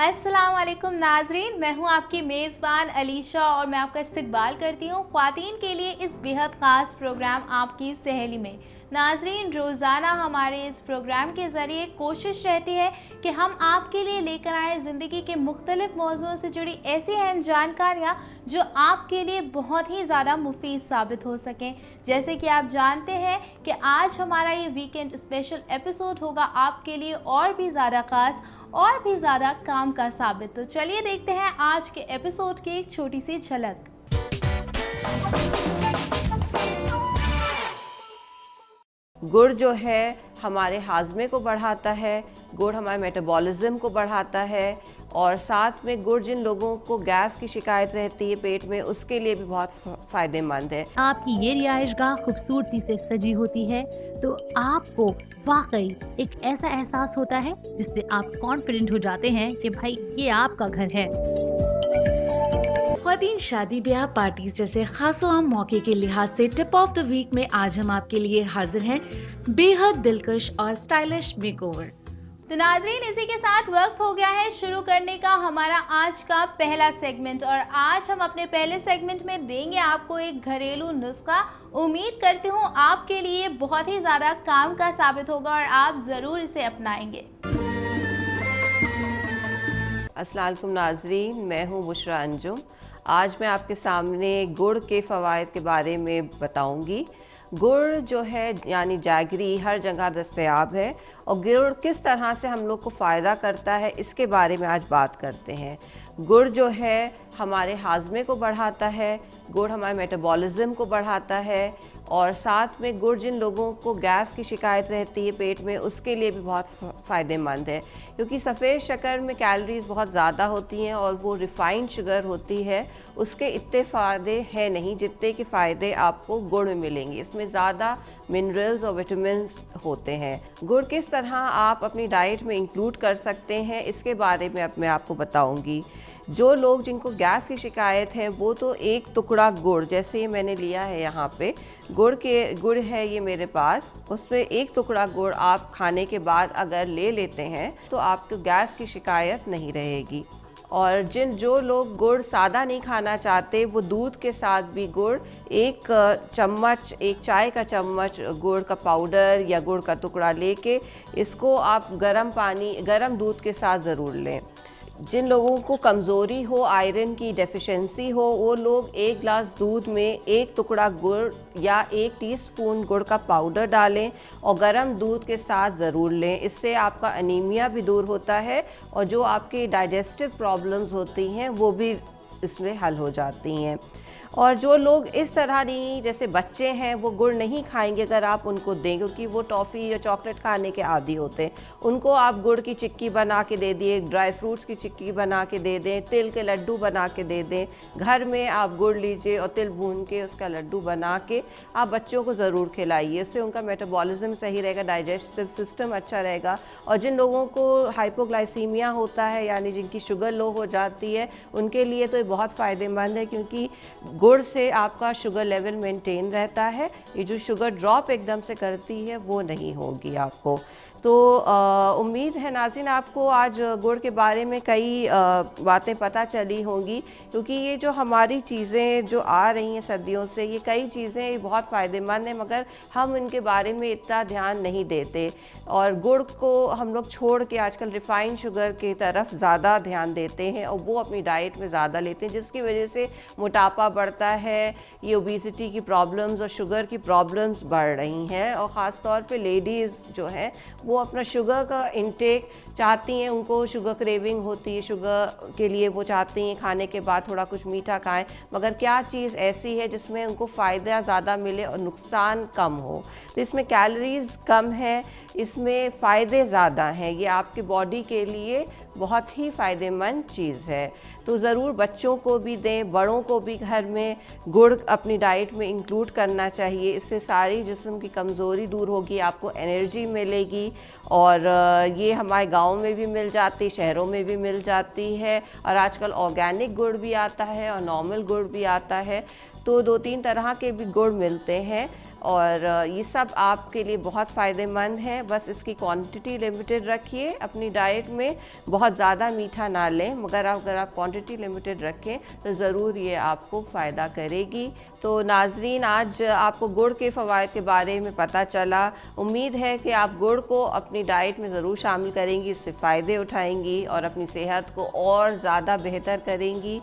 अस्सलाम वालेकुम नाजरीन, मैं हूं आपकी मेज़बान अलीशा और मैं आपका इस्तकबाल करती हूं ख्वातीन के लिए इस बेहद ख़ास प्रोग्राम आपकी सहेली में। नाजरीन, रोज़ाना हमारे इस प्रोग्राम के ज़रिए कोशिश रहती है कि हम आपके लिए लेकर आए ज़िंदगी के मुख्तलिफ मौज़ूओं से जुड़ी ऐसी अहम जानकारियाँ जो आपके लिए बहुत ही ज़्यादा मुफीद साबित हो सकें। जैसे कि आप जानते हैं कि आज हमारा ये वीकेंड स्पेशल एपिसोड होगा आपके लिए और भी ज़्यादा ख़ास और भी ज़्यादा काम का साबित। तो चलिए देखते हैं आज के एपिसोड की एक छोटी सी झलक। गुड़ जो है हमारे हाजमे को बढ़ाता है, गुड़ हमारे मेटाबॉलिज्म को बढ़ाता है और साथ में गुड़ जिन लोगों को गैस की शिकायत रहती है पेट में, उसके लिए भी बहुत फ़ायदेमंद है। आपकी ये रिहाइशगाह खूबसूरती से सजी होती है तो आपको वाकई एक ऐसा एहसास होता है जिससे आप कॉन्फिडेंट हो जाते हैं कि भाई ये आपका घर है। ख्वातीन शादी ब्याह पार्टीज जैसे खास आम मौके के लिहाज से टिप ऑफ द वीक में आज हम आपके लिए हाजिर हैं बेहद दिलकश और स्टाइलिश मेकओवर। तो नाजरीन, इसी के साथ वक्त हो गया है शुरू करने का हमारा आज का पहला सेगमेंट और आज हम अपने पहले सेगमेंट में देंगे आपको एक घरेलू नुस्खा। उम्मीद करती हूँ आपके लिए बहुत ही ज़्यादा काम का साबित होगा और आप ज़रूर इसे अपनाएंगे। अस्सलाम वालेकुम नाजरीन, मैं हूँ बुशरा अंजुम। आज मैं आपके सामने गुड़ के फ़वाइद के बारे में बताऊंगी। गुड़ जो है यानी जैगरी हर जगह दस्तयाब है और गुड़ किस तरह से हम लोग को फ़ायदा करता है इसके बारे में आज बात करते हैं। गुड़ जो है हमारे हाजमे को बढ़ाता है, गुड़ हमारे मेटाबॉलिज्म को बढ़ाता है और साथ में गुड़ जिन लोगों को गैस की शिकायत रहती है पेट में, उसके लिए भी बहुत फ़ायदेमंद है क्योंकि सफ़ेद शक्कर में कैलोरीज़ बहुत ज़्यादा होती हैं और वो रिफ़ाइंड शुगर होती है, उसके इतने फ़ायदे हैं नहीं जितने के फ़ायदे आपको गुड़ में मिलेंगे। इसमें ज़्यादा मिनरल्स और विटामिन होते हैं। गुड़ किस तरह आप अपनी डाइट में इंक्लूड कर सकते हैं इसके बारे में अब मैं आपको बताऊंगी। जो लोग जिनको गैस की शिकायत है वो तो एक टुकड़ा गुड़, जैसे मैंने लिया है यहाँ पे गुड़ है ये मेरे पास, उसमें एक टुकड़ा गुड़ आप खाने के बाद अगर ले लेते हैं तो आपको गैस की शिकायत नहीं रहेगी। और जो लोग गुड़ सादा नहीं खाना चाहते वो दूध के साथ भी गुड़ एक चाय का चम्मच गुड़ का पाउडर या गुड़ का टुकड़ा लेके इसको आप गर्म दूध के साथ ज़रूर लें। जिन लोगों को कमज़ोरी हो, आयरन की डेफिशिएंसी हो, वो लोग एक गिलास दूध में एक टुकड़ा गुड़ या 1 टीस्पून गुड़ का पाउडर डालें और गर्म दूध के साथ ज़रूर लें। इससे आपका अनीमिया भी दूर होता है और जो आपकी डाइजेस्टिव प्रॉब्लम्स होती हैं वो भी इसमें हल हो जाती हैं। और जो लोग इस तरह नहीं, जैसे बच्चे हैं वो गुड़ नहीं खाएंगे अगर आप उनको दें क्योंकि वो टॉफ़ी या चॉकलेट खाने के आदी होते हैं, उनको आप गुड़ की चिक्की बना के दे दिए, ड्राई फ्रूट्स की चिक्की बना के दे दें, तिल के लड्डू बना के दे दें। घर में आप गुड़ लीजिए और तिल भून के उसका लड्डू बना के आप बच्चों को ज़रूर खिलाइए। इससे उनका मेटाबॉलिज्म सही रहेगा, डाइजेस्टिव सिस्टम अच्छा रहेगा। और जिन लोगों को हाइपोग्लाइसीमिया होता है यानी जिनकी शुगर लो हो जाती है, उनके लिए तो ये बहुत फ़ायदेमंद है क्योंकि गुड़ से आपका शुगर लेवल मेंटेन रहता है। ये जो शुगर ड्रॉप एकदम से करती है वो नहीं होगी आपको। तो उम्मीद है नाज़रीन आपको आज गुड़ के बारे में कई बातें पता चली होंगी क्योंकि ये जो हमारी चीज़ें जो आ रही हैं सर्दियों से, ये कई चीज़ें बहुत फ़ायदेमंद हैं मगर हम इनके बारे में इतना ध्यान नहीं देते और गुड़ को हम लोग छोड़ के आजकल रिफ़ाइंड शुगर की तरफ ज़्यादा ध्यान देते हैं और वो अपनी डाइट में ज़्यादा लेते हैं जिसकी वजह से मोटापा बढ़ता है, ये ओबेसिटी की प्रॉब्लम्स और शुगर की प्रॉब्लम्स बढ़ रही हैं। और ख़ास तौर पे लेडीज़ जो हैं वो अपना शुगर का इंटेक चाहती हैं, उनको शुगर क्रेविंग होती है, शुगर के लिए वो चाहती हैं खाने के बाद थोड़ा कुछ मीठा खाएं, मगर क्या चीज़ ऐसी है जिसमें उनको फ़ायदा ज़्यादा मिले और नुकसान कम हो। तो इसमें कैलोरीज़ कम है, इसमें फ़ायदे ज़्यादा हैं, ये आपकी बॉडी के लिए बहुत ही फ़ायदेमंद चीज़ है। तो ज़रूर बच्चों को भी दें, बड़ों को भी घर में गुड़ अपनी डाइट में इंक्लूड करना चाहिए। इससे सारी जिस्म की कमज़ोरी दूर होगी, आपको एनर्जी मिलेगी और ये हमारे गाँव में भी मिल जाती, शहरों में भी मिल जाती है और आजकल ऑर्गेनिक गुड़ भी आता है और नॉर्मल गुड़ भी आता है। तो 2-3 तरह के भी गुड़ मिलते हैं और ये सब आपके लिए बहुत फ़ायदेमंद है। बस इसकी क्वांटिटी लिमिटेड रखिए अपनी डाइट में, बहुत ज़्यादा मीठा ना लें, मगर अगर आप क्वांटिटी लिमिटेड रखें तो ज़रूर ये आपको फ़ायदा करेगी। तो नाज़रीन, आज आपको गुड़ के फ़वाइद के बारे में पता चला। उम्मीद है कि आप गुड़ को अपनी डाइट में ज़रूर शामिल करेंगी, इससे फ़ायदे उठाएंगी और अपनी सेहत को और ज़्यादा बेहतर करेंगी।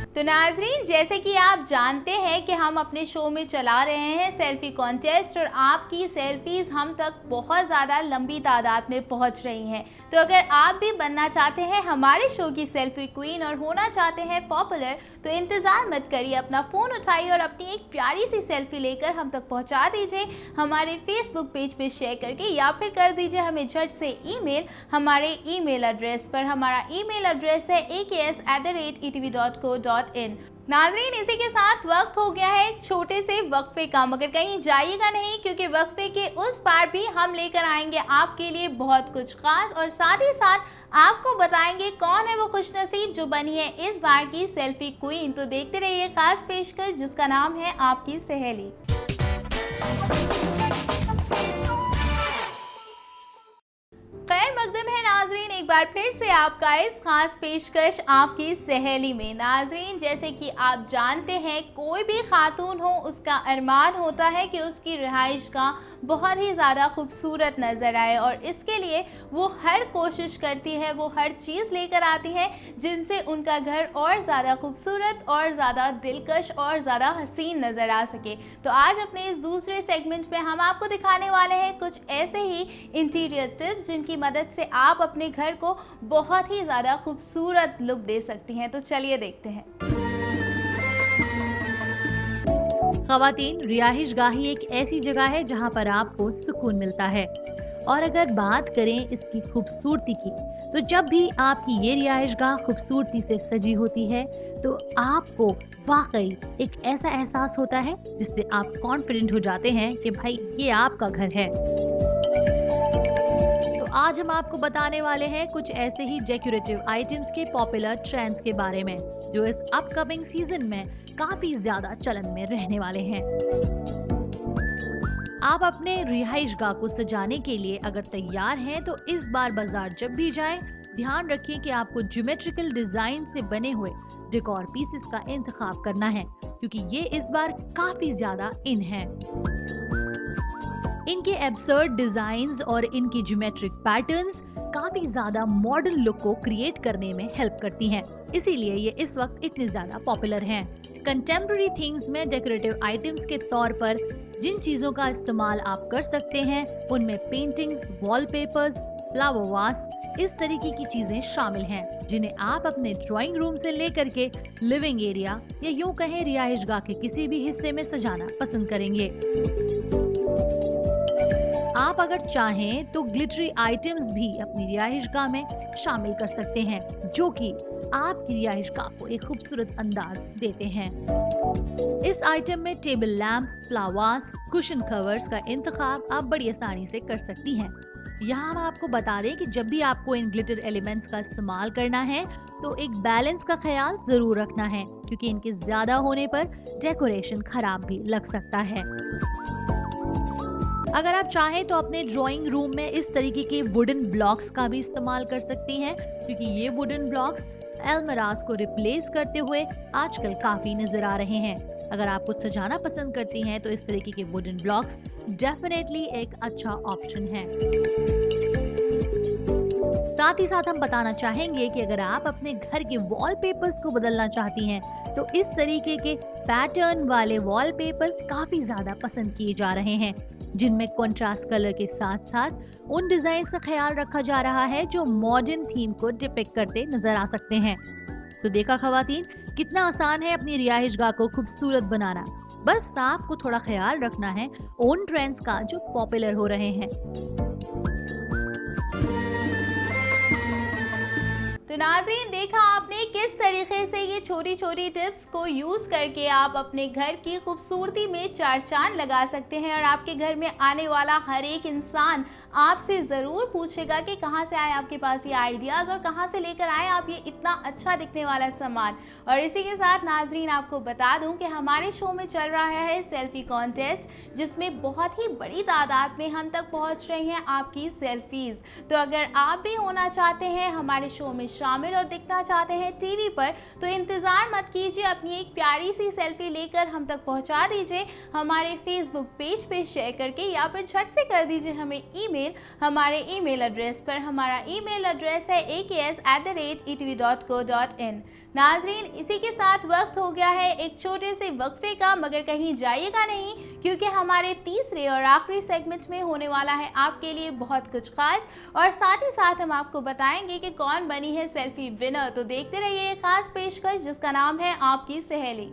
तो नाजरीन, जैसे कि आप जानते हैं कि हम अपने शो में चला रहे हैं सेल्फी कॉन्टेस्ट और आपकी सेल्फीज़ हम तक बहुत ज़्यादा लंबी तादाद में पहुंच रही हैं। तो अगर आप भी बनना चाहते हैं हमारे शो की सेल्फी क्वीन और होना चाहते हैं पॉपुलर, तो इंतज़ार मत करिए, अपना फ़ोन उठाइए और अपनी एक प्यारी सी सेल्फी लेकर हम तक पहुँचा दीजिए हमारे फेसबुक पेज पर शेयर करके, या फिर कर दीजिए हमें झट से ईमेल हमारे ईमेल एड्रेस पर। हमारा ईमेल एड्रेस है aks@etv.co.in। नाजरीन, इसी के साथ वक्त हो गया है एक छोटे से वक्फे का, मगर कहीं जाइएगा नहीं, क्योंकि वक्फे के उस पार भी हम लेकर आएंगे आपके लिए बहुत कुछ खास और साथ ही साथ आपको बताएंगे कौन है वो खुशनसीब जो बनी है इस बार की सेल्फी क्वीन। तो देखते रहिए खास पेशकश जिसका नाम है आपकी सहेली। खैर मकदम है नाजरीन, एक बार फिर से आपका इस खास पेशकश आपकी सहेली में। नाजरीन, जैसे कि आप जानते हैं कोई भी खातून हो उसका अरमान होता है कि उसकी रिहाइश का बहुत ही ज़्यादा खूबसूरत नज़र आए और इसके लिए वो हर कोशिश करती है, वो हर चीज़ लेकर आती है जिनसे उनका घर और ज़्यादा खूबसूरत और ज़्यादा दिलकश और ज़्यादा हसीन नज़र आ सके। तो आज अपने इस दूसरे सेगमेंट में हम आपको दिखाने वाले हैं कुछ ऐसे ही इंटीरियर टिप्स जिनकी मदद से आप अपने घर को बहुत ही ज़्यादा खूबसूरत लुक दे सकती हैं। तो चलिए देखते हैं। ख़वातीन, रिहाइशगाही एक ऐसी जगह है जहाँ पर आपको सुकून मिलता है। और अगर बात करें इसकी खूबसूरती की, तो जब भी आपकी ये रिहाइशगाह खूबसूरती से सजी होती है तो आपको वाकई एक ऐसा एहसास होता है जिससे आप कॉन्फिडेंट हो जाते हैं कि भाई ये आपका घर है। आज हम आपको बताने वाले हैं कुछ ऐसे ही डेकोरेटिव आइटम्स के पॉपुलर ट्रेंड्स के बारे में जो इस अपकमिंग सीजन में काफी ज्यादा चलन में रहने वाले हैं। आप अपने रिहाइशगाह को सजाने के लिए अगर तैयार हैं तो इस बार बाजार जब भी जाएं, ध्यान रखें कि आपको ज्योमेट्रिकल डिजाइन से बने हुए डेकोर पीसेस का इंतखाब करना है, क्योंकि ये इस बार काफी ज्यादा इन है। इनके एब्सर्ड डिजाइन्स और इनकी ज्योमेट्रिक पैटर्न्स काफी ज्यादा मॉडर्न लुक को क्रिएट करने में हेल्प करती हैं, इसीलिए ये इस वक्त इतने ज्यादा पॉपुलर हैं। कंटेम्पररी थिंग्स में डेकोरेटिव आइटम्स के तौर पर जिन चीजों का इस्तेमाल आप कर सकते हैं उनमें पेंटिंग्स, वॉलपेपर्स, फ्लावर वास, इस तरीके की चीजें शामिल हैं, जिन्हें आप अपने ड्राइंग रूम से लेकर के लिविंग एरिया या यूं कहें रिहाइशगाह के किसी भी हिस्से में सजाना पसंद करेंगे। आप अगर चाहें तो ग्लिटरी आइटम्स भी अपनी रिहाइशगाह में शामिल कर सकते हैं, जो कि आपकी रिहाइशगाह को एक खूबसूरत अंदाज देते हैं। इस आइटम में table lamp, flowers, cushion covers का इंतखाब आप बड़ी आसानी से कर सकती हैं। यहाँ हम आपको बता दें कि जब भी आपको इन ग्लिटर एलिमेंट्स का इस्तेमाल करना है तो एक बैलेंस का ख्याल जरूर रखना है, क्योंकि इनके ज्यादा होने पर डेकोरेशन खराब भी लग सकता है। अगर आप चाहें तो अपने ड्राइंग रूम में इस तरीके के वुडन ब्लॉक्स का भी इस्तेमाल कर सकती हैं, क्योंकि ये वुडन ब्लॉक्स अलमीराज को रिप्लेस करते हुए आजकल काफी नजर आ रहे हैं। अगर आप कुछ सजाना पसंद करती हैं तो इस तरीके के वुडन ब्लॉक्स डेफिनेटली एक अच्छा ऑप्शन है। साथ ही साथ हम बताना चाहेंगे कि अगर आप अपने घर के वॉलपेपर्स को बदलना चाहती हैं तो इस तरीके के पैटर्न वाले वॉलपेपर्स काफी ज्यादा पसंद किए जा रहे हैं, जिनमें कॉन्ट्रास्ट कलर के साथ साथ उन डिजाइन्स का ख्याल रखा जा रहा है जो मॉडर्न थीम को डिपिक्ट करते नजर आ सकते हैं। तो देखा खवातीन, कितना आसान है अपनी रिहाइशगाह को खूबसूरत बनाना। बस आपको थोड़ा ख्याल रखना है उन ट्रेंड्स का जो पॉपुलर हो रहे हैं। तो नाज़रीन, देखा आपने किस तरीके से ये ये छोटी छोटी टिप्स को यूज़ करके आप अपने घर की खूबसूरती में चार चांद लगा सकते हैं और आपके घर में आने वाला हर एक इंसान आपसे ज़रूर पूछेगा कि कहाँ से आए आपके पास ये आइडियाज़ और कहाँ से लेकर आए आप ये इतना अच्छा दिखने वाला सामान। और इसी के साथ नाजरीन आपको बता दूं कि हमारे शो में चल रहा है सेल्फी कॉन्टेस्ट, जिसमें बहुत ही बड़ी तादाद में हम तक पहुंच रही हैं आपकी सेल्फीज़। तो अगर आप भी होना चाहते हैं हमारे शो में शामिल और दिखना चाहते हैं टीवी पर, तो इंतज़ार मत कीजिए, अपनी एक प्यारी सी सेल्फी लेकर हम तक पहुंचा दीजिए हमारे फेसबुक पेज पे शेयर करके, या फिर झट से कर दीजिए हमें ईमेल हमारे ईमेल एड्रेस पर। हमारा ईमेल एड्रेस है aks@etv.co.in। नाजरीन, इसी के साथ वक्त हो गया है एक छोटे से वक्फे का, मगर कहीं जाइएगा नहीं, क्योंकि हमारे तीसरे और आखिरी सेगमेंट में होने वाला है आपके लिए बहुत कुछ खास, और साथ ही साथ हम आपको बताएंगे कि कौन बनी है सेल्फी विनर। तो देखते रहिए खास पेशकश जिसका नाम है आपकी सहेली।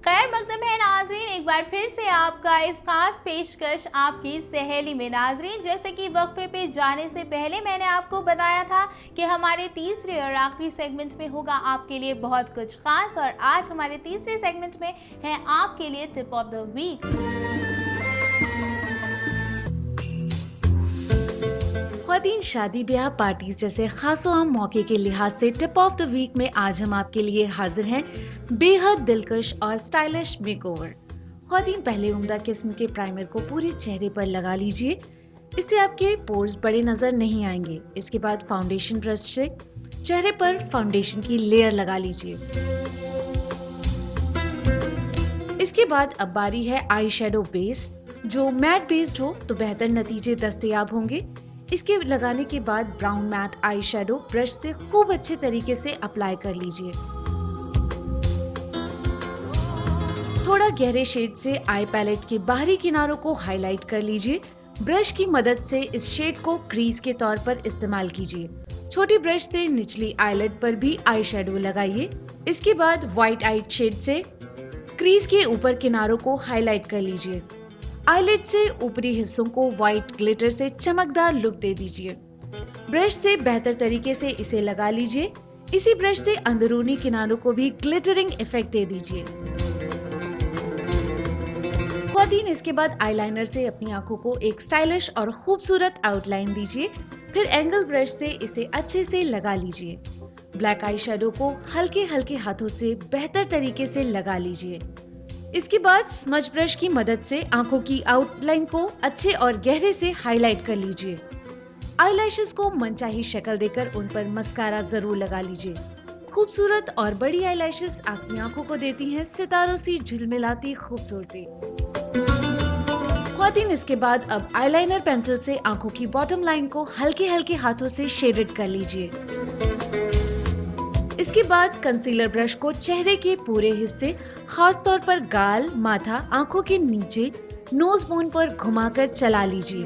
खैर मकदम है नाजरीन, एक बार फिर से आपका इस खास पेशकश आपकी सहेली में। नाजरीन, जैसे कि वक्फे पे जाने से पहले मैंने आपको बताया था कि हमारे तीसरे और आखिरी सेगमेंट में होगा आपके लिए बहुत कुछ खास, और आज हमारे तीसरे सेगमेंट में है आपके लिए टिप ऑफ द वीक। ख्वातीन, शादी ब्याह पार्टीज जैसे खास आम मौके के लिहाज से टिप ऑफ द वीक में आज हम आपके लिए हाजिर हैं बेहद दिलकश और स्टाइलिश मेकओवर। ख्वातीन, पहले उम्दा किस्म के प्राइमर को पूरे चेहरे पर लगा लीजिए, इससे आपके पोर्स बड़े नजर नहीं आएंगे। इसके बाद फाउंडेशन ब्रश से चेहरे पर फाउंडेशन की लेयर लगा लीजिए। इसके बाद अब बारी है आई शेडो बेस। जो मैट बेस्ड हो तो बेहतर नतीजे दस्तयाब होंगे। इसके लगाने के बाद brown matte eye shadow brush से खूब अच्छे तरीके से अप्लाई कर लीजिए। थोड़ा गहरे शेड से आई पैलेट के बाहरी किनारों को हाईलाइट कर लीजिए। ब्रश की मदद से इस शेड को क्रीज के तौर पर इस्तेमाल कीजिए। छोटी ब्रश से निचली आईलिड पर भी आई शेडो लगाइए। इसके बाद व्हाइट आई शेड से क्रीज के ऊपर किनारों को हाईलाइट कर लीजिए। आईलिड से ऊपरी हिस्सों को व्हाइट ग्लिटर से चमकदार लुक दे दीजिए। ब्रश से बेहतर तरीके से इसे लगा लीजिए। इसी ब्रश से अंदरूनी किनारों को भी ग्लिटरिंग इफेक्ट दे दीजिए। ख्वातीन, इसके बाद आईलाइनर से अपनी आंखों को एक स्टाइलिश और खूबसूरत आउटलाइन दीजिए। फिर एंगल ब्रश से इसे अच्छे से लगा लीजिए। ब्लैक आई शेडो को हल्के हल्के हाथों से बेहतर तरीके से लगा लीजिए। इसके बाद स्मज ब्रश की मदद से आंखों की आउटलाइन को अच्छे और गहरे से हाईलाइट कर लीजिए। आईलैशेस को मनचाही शक्ल देकर उन पर मस्कारा जरूर लगा लीजिए। खूबसूरत और बड़ी आईलैशेस आपकी आंखों को देती हैं सितारों सी झिलमिलाती खूबसूरती। ख्वातीन, इसके बाद अब आईलाइनर पेंसिल से आंखों की बॉटम लाइन को हल्के हल्के हाथों से शेडेड कर लीजिए। इसके बाद कंसीलर ब्रश को चेहरे के पूरे हिस्से, खास तौर पर गाल, माथा, आंखों के नीचे, नोज बोन पर घुमाकर चला लीजिए।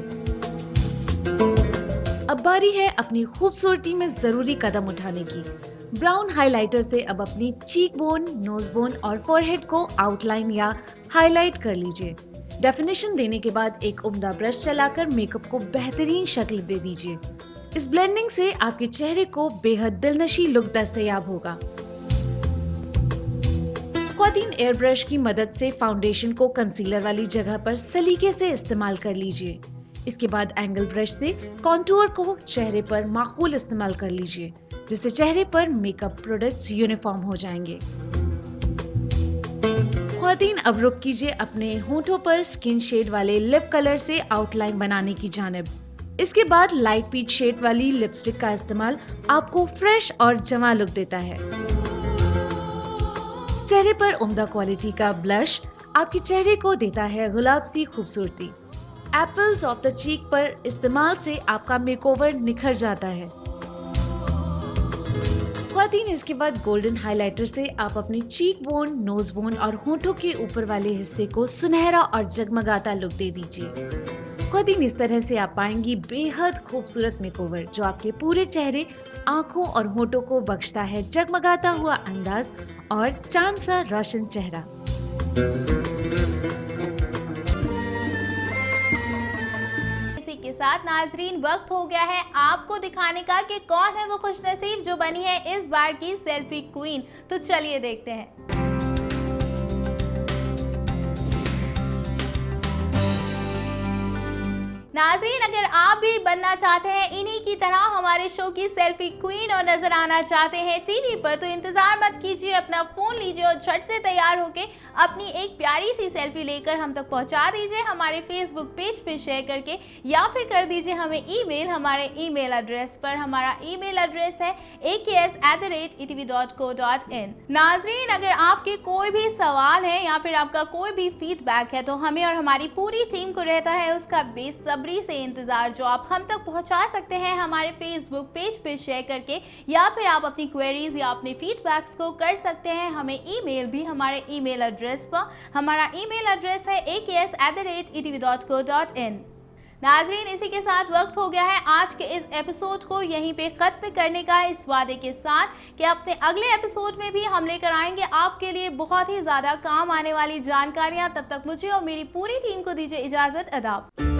अब बारी है अपनी खूबसूरती में जरूरी कदम उठाने की। ब्राउन हाइलाइटर से अब अपनी चीक बोन, नोज बोन और फोरहेड को आउटलाइन या हाईलाइट कर लीजिए। डेफिनेशन देने के बाद एक उम्दा ब्रश चलाकर मेकअप को बेहतरीन शक्ल दे दीजिए। इस ब्लेंडिंग से आपके चेहरे को बेहद दिलनशी लुक दस्तयाब होगा। ख्वातीन, एयर ब्रश की मदद से फाउंडेशन को कंसीलर वाली जगह पर सलीके से इस्तेमाल कर लीजिए। इसके बाद एंगल ब्रश से कॉन्टूर को चेहरे पर माकूल इस्तेमाल कर लीजिए, जिससे चेहरे पर मेकअप प्रोडक्ट्स यूनिफॉर्म हो जाएंगे। ख्वातीन, अब रुक कीजिए अपने होंठों पर स्किन शेड वाले लिप कलर से आउटलाइन बनाने की जानिब। इसके बाद लाइट पीच शेड वाली लिपस्टिक का इस्तेमाल आपको फ्रेश और जवां लुक देता है। चेहरे पर उम्दा क्वालिटी का ब्लश आपके चेहरे को देता है गुलाब सी खूबसूरती। एप्पल्स ऑफ द चीक पर इस्तेमाल से आपका मेकओवर निखर जाता है। ख्वातीन, इसके बाद गोल्डन हाइलाइटर से आप अपनी चीक बोन, नोज बोन और होंठों के ऊपर वाले हिस्से को सुनहरा और जगमगाता लुक दे दीजिए। ख्वातीन, इस तरह से आप पाएंगी बेहद खूबसूरत मेकओवर जो आपके पूरे चेहरे, आंखों और होंठों को बख्शता है जगमगाता हुआ अंदाज और चांद सा रोशन चेहरा। इसी के साथ नाजरीन वक्त हो गया है आपको दिखाने का कि कौन है वो खुशनसीब जो बनी है इस बार की सेल्फी क्वीन। तो चलिए देखते हैं। नाज़रीन, अगर आप भी बनना चाहते हैं इन्हीं की तरह हमारे शो की सेल्फी क्वीन और नजर आना चाहते हैं टीवी पर, तो इंतजार मत कीजिए, अपना फोन लीजिए और झट से तैयार होके अपनी एक प्यारी सी सेल्फी लेकर हम तक पहुंचा दीजिए हमारे फेसबुक पेज पे शेयर करके, या फिर कर दीजिए हमें ईमेल हमारे ईमेल एड्रेस पर। हमारा ईमेल एड्रेस है aks@etv.co.in। नाज़रीन, अगर आपके कोई भी सवाल है या फिर आपका कोई भी फीडबैक है तो हमें और हमारी पूरी टीम को रहता है उसका बेसब्री से इंतजार, जो आप हम तक पहुंचा सकते हैं हमारे फेसबुक पेज पे शेयर करके, या फिर आप अपनी क्वेरीज या अपने फीडबैक्स को कर सकते हैं हमें ईमेल भी हमारे ईमेल एड्रेस पर। हमारा ईमेल एड्रेस है aks@etv.co.in। नाजरीन, इसी के साथ वक्त हो गया है आज के इस एपिसोड को यहीं पे खत्म करने का, इस वादे के साथ कि अपने अगले एपिसोड में भी हम लेकर आएंगे आपके लिए बहुत ही ज्यादा काम आने वाली जानकारियां। तब तक मुझे और मेरी पूरी टीम को दीजिए इजाजत। अदाब।